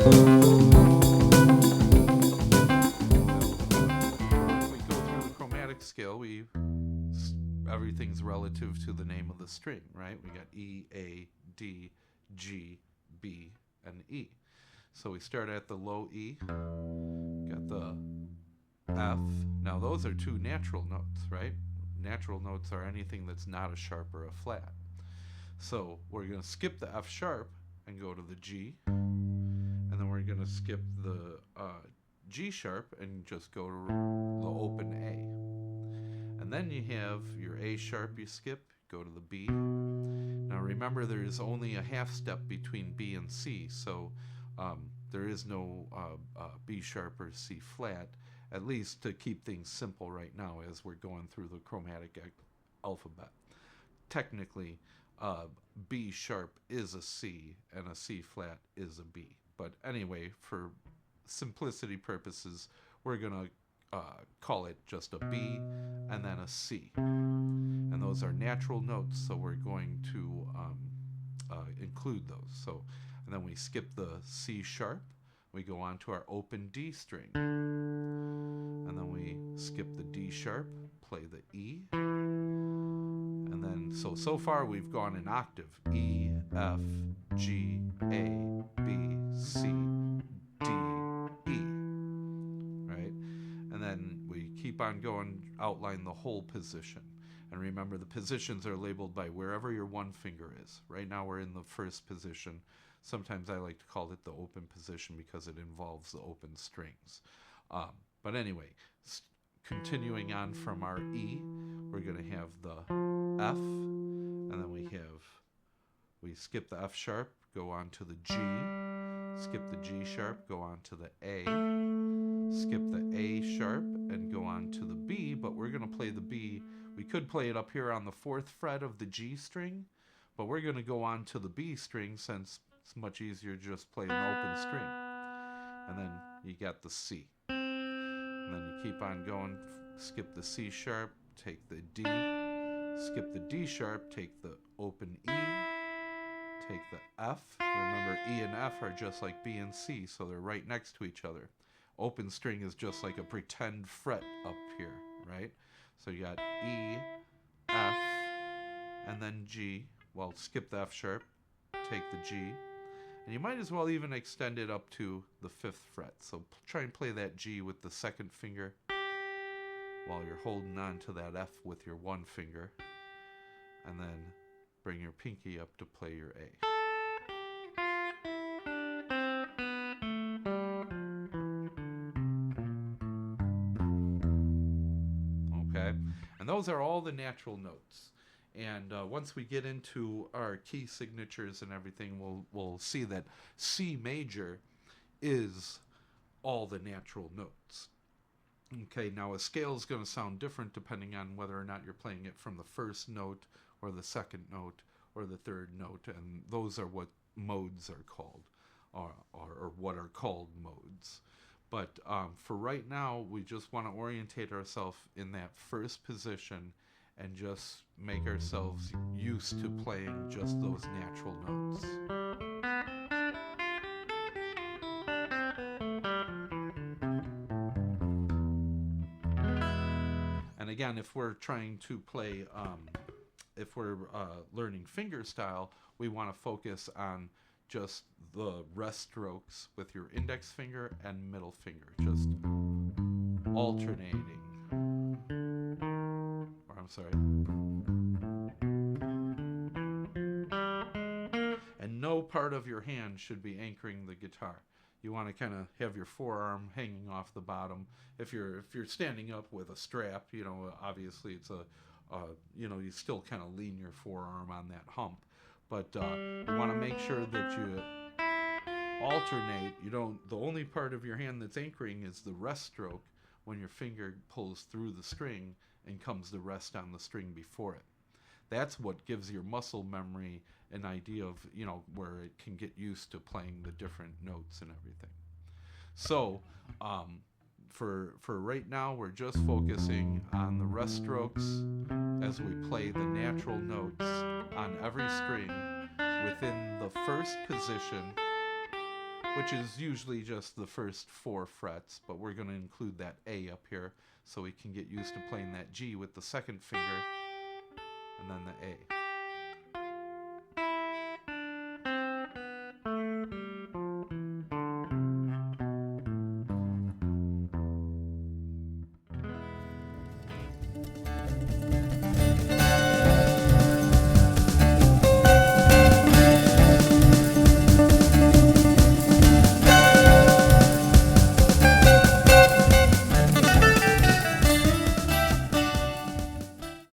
When we go through the chromatic scale, everything's relative to the name of the string, right? We got E, A, D, G, B, and E. So we start at the low E, got the F. Now those are two natural notes, right? Natural notes are anything that's not a sharp or a flat. So we're going to skip the F sharp and go to the G, and then we're going to skip the G sharp and just go to the open A. And then you have your A sharp you skip, go to the B. Now remember, there's only a half step between B and C, so there is no B sharp or C flat, at least to keep things simple right now as we're going through the chromatic alphabet. Technically, B sharp is a C and a C flat is a B. But anyway, for simplicity purposes, we're going to call it just a B and then a C. And those are natural notes, so we're going to include those. So, and then we skip the C sharp, we go on to our open D string. And then we skip the D sharp, play the E. And then, so far we've gone an octave. E, F, G, A, B, C, D, E. Right? And then we keep on going, outline the whole position. And remember, the positions are labeled by wherever your one finger is. Right now we're in the first position. Sometimes I like to call it the open position because it involves the open strings. But anyway, continuing on from our E, we're going to have the F, and then we skip the F sharp, go on to the G, skip the G sharp, go on to the A, skip the A sharp, and go on to the B, but we're going to play the B. We could play it up here on the 4th fret of the G string, but we're going to go on to the B string since it's much easier to just play an open string. And then you got the C. And then you keep on going, skip the C sharp, take the D, skip the D sharp, take the open E, take the F. Remember, E and F are just like B and C, so they're right next to each other. Open string is just like a pretend fret up here, right? So you got E, F, and then G. Well, skip the F sharp, take the G. And you might as well even extend it up to the 5th fret. So try and play that G with the 2nd finger while you're holding on to that F with your one finger. And then bring your pinky up to play your A. Okay? And those are all the natural notes. And once we get into our key signatures and everything, we'll see that C major is all the natural notes. Okay, now a scale is going to sound different depending on whether or not you're playing it from the 1st note or the 2nd note or the 3rd note, and those are what modes are called, or what are called modes. But for right now, we just want to orientate ourselves in that first position and just make ourselves used to playing just those natural notes. And again, if we're trying to play, if we're learning fingerstyle, we want to focus on just the rest strokes with your index finger and middle finger, just alternating. Or I'm sorry. And no part of your hand should be anchoring the guitar. You want to kind of have your forearm hanging off the bottom. If you're standing up with a strap, obviously it's you still kind of lean your forearm on that hump. But you want to make sure that you alternate. The only part of your hand that's anchoring is the rest stroke when your finger pulls through the string and comes to rest on the string before it. That's what gives your muscle memory an idea of, where it can get used to playing the different notes and everything. So, for right now, we're just focusing on the rest strokes as we play the natural notes on every string within the first position which is usually just the first 4 frets, but we're going to include that A up here so we can get used to playing that G with the second finger and then the A.